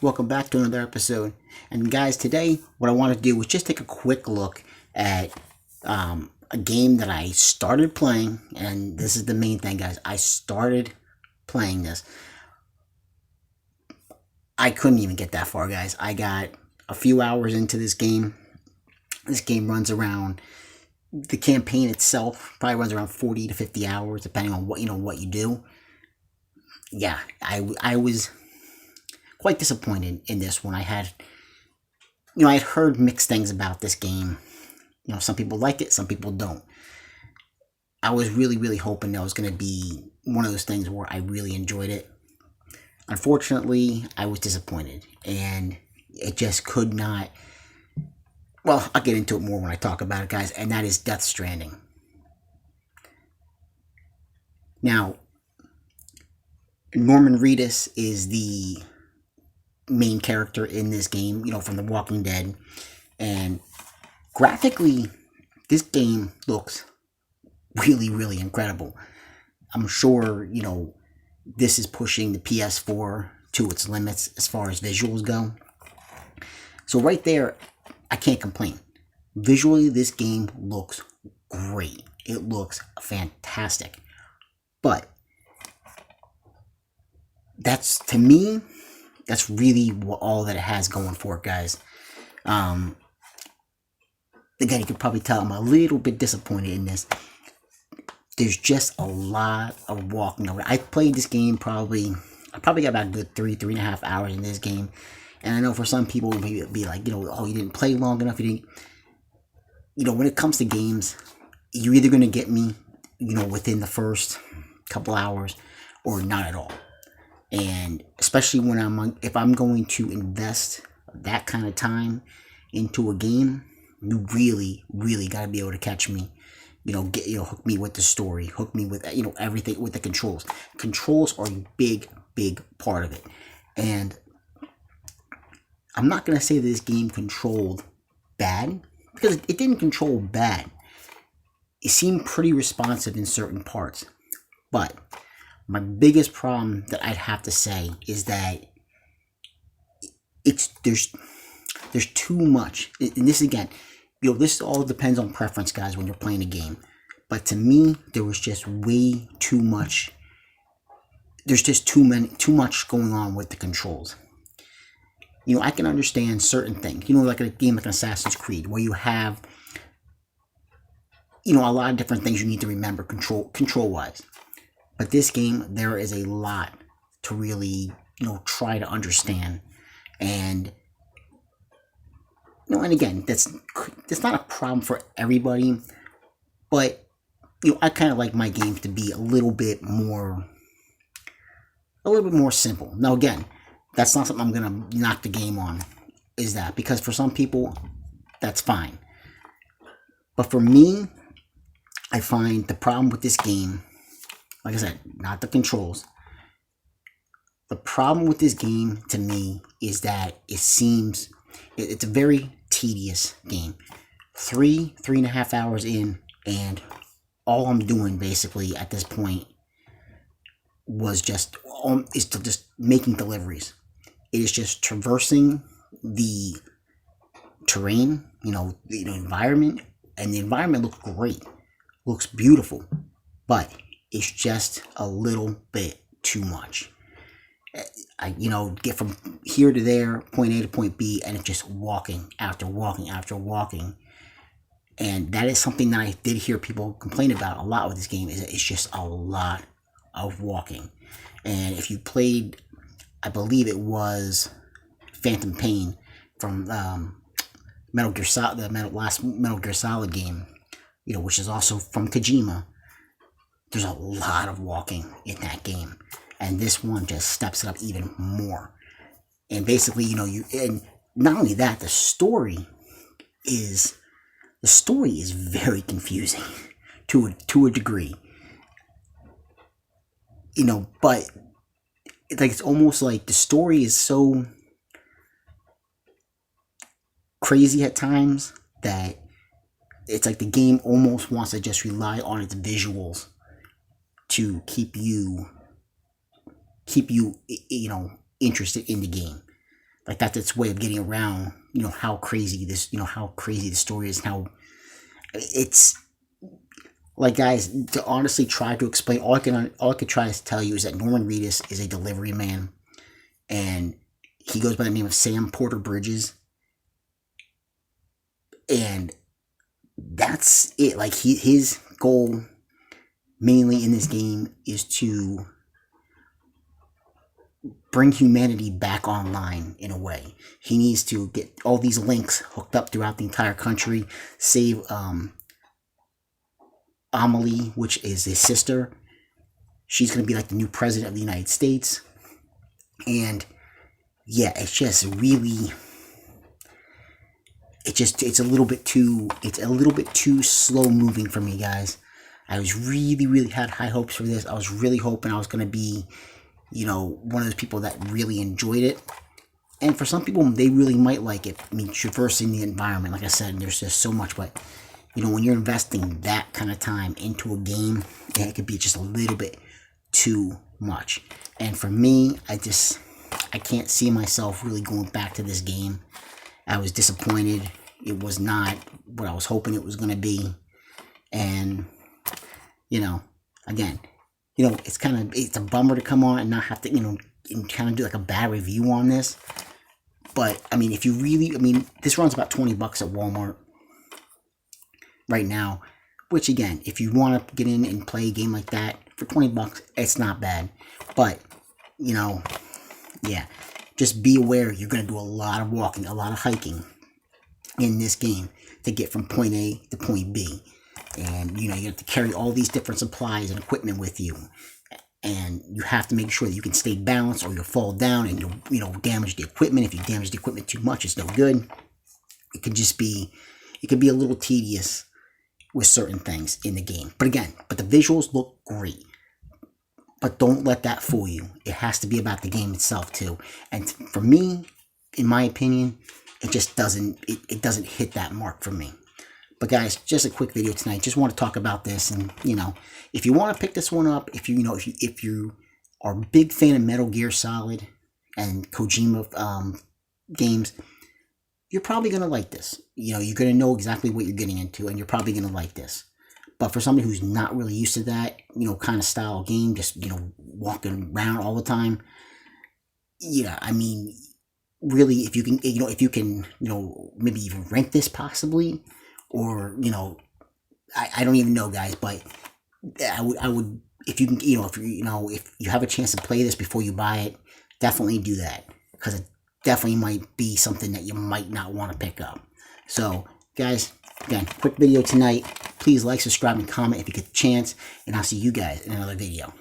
Welcome back to another episode. And guys, today what I want to do is just take a quick look at a game that I started playing. And this is the main thing, guys. I started playing this. I couldn't even get that far, guys. I got a few hours into this game. This game runs around, the campaign itself probably runs around 40 to 50 hours, depending on what you do. Yeah, I was quite disappointed in this one. I had heard mixed things about this game. Some people like it, some people don't. I was really hoping that was going to be one of those things where I really enjoyed it. Unfortunately, I was disappointed, and it just could not. Well, I'll get into it more when I talk about it, guys, and that is Death Stranding. Now, Norman Reedus is the main character in this game, from The Walking Dead. And graphically, this game looks really incredible. I'm sure, this is pushing the PS4 to its limits as far as visuals go. So right there, I can't complain. Visually, this game looks great. It looks fantastic. But to me, that's really all that it has going for it, guys. Again, you can probably tell I'm a little bit disappointed in this. There's just a lot of walking over. I played this game I probably got about a good 3.5 hours in this game. And I know for some people, maybe it'd be like, oh, you didn't play long enough. You didn't, when it comes to games, you're either going to get me, within the first couple hours or not at all. And especially if I'm going to invest that kind of time into a game, you really got to be able to catch me. Hook me with the story, hook me with everything with the controls. Controls are a big part of it, and I'm not gonna say that this game controlled bad, because it didn't control bad. It seemed pretty responsive in certain parts, but my biggest problem that I'd have to say is that there's too much. And this again, this all depends on preference, guys, when you're playing a game. But to me, there was just way too much. There's just too much going on with the controls. I can understand certain things. Like a game like Assassin's Creed, where you have, a lot of different things you need to remember control-wise. But this game, there is a lot to really, try to understand. And, and again, that's not a problem for everybody. But, I kind of like my games to be a little bit more simple. Now, again, that's not something I'm going to knock the game on, is that. Because for some people, that's fine. But for me, I find the problem with this game, like I said, not the controls. The problem with this game, to me, is that it's a very tedious game. 3.5 hours in, and all I'm doing, basically, at this point, is to just making deliveries. It is just traversing the terrain, the environment, and the environment looks great, looks beautiful, but it's just a little bit too much. I get from here to there, point A to point B, and it's just walking after walking after walking. And that is something that I did hear people complain about a lot with this game, is that it's just a lot of walking. And if you played, I believe it was Phantom Pain from Metal Gear Solid, last Metal Gear Solid game, which is also from Kojima, there's a lot of walking in that game. And this one just steps it up even more. And basically, and not only that, the story is very confusing to a degree. But it's almost like the story is so crazy at times that it's like the game almost wants to just rely on its visuals to keep you interested in the game. Like that's its way of getting around, how crazy this, how crazy the story is, and how it's like, guys, to honestly try to explain, all I could try to tell you is that Norman Reedus is a delivery man, and he goes by the name of Sam Porter Bridges, and that's it. Like his goal mainly in this game is to bring humanity back online in a way. He needs to get all these links hooked up throughout the entire country, save Amelie, which is his sister. She's going to be like the new president of the United States. And yeah, it's just really, it's a little bit too slow moving for me, guys. I was really had high hopes for this. I was really hoping I was going to be, one of those people that really enjoyed it. And for some people, they really might like it. I mean, traversing the environment, like I said, there's just so much. But, when you're investing that kind of time into a game, it could be just a little bit too much. And for me, I can't see myself really going back to this game. I was disappointed. It was not what I was hoping it was going to be. And, again, it's a bummer to come on and not have to, and kind of do like a bad review on this. But, I mean, this runs about $20 at Walmart right now, which, again, if you want to get in and play a game like that for $20, it's not bad. But, yeah, just be aware you're going to do a lot of walking, a lot of hiking in this game to get from point A to point B. And, you have to carry all these different supplies and equipment with you. And you have to make sure that you can stay balanced, or you'll fall down and you'll damage the equipment. If you damage the equipment too much, it's no good. It could be a little tedious with certain things in the game. But again, the visuals look great. But don't let that fool you. It has to be about the game itself too. And for me, in my opinion, it just doesn't hit that mark for me. But guys, just a quick video tonight. Just want to talk about this, and if you want to pick this one up, if you are a big fan of Metal Gear Solid and Kojima games, you're probably gonna like this. You're gonna know exactly what you're getting into, and you're probably gonna like this. But for somebody who's not really used to that, kind of style game, just walking around all the time, I mean, really, if you can, maybe even rent this possibly. Or, I don't even know, guys, but I would, if you can, if you have a chance to play this before you buy it, definitely do that, because it definitely might be something that you might not want to pick up. So, guys, again, quick video tonight. Please like, subscribe, and comment if you get the chance, and I'll see you guys in another video.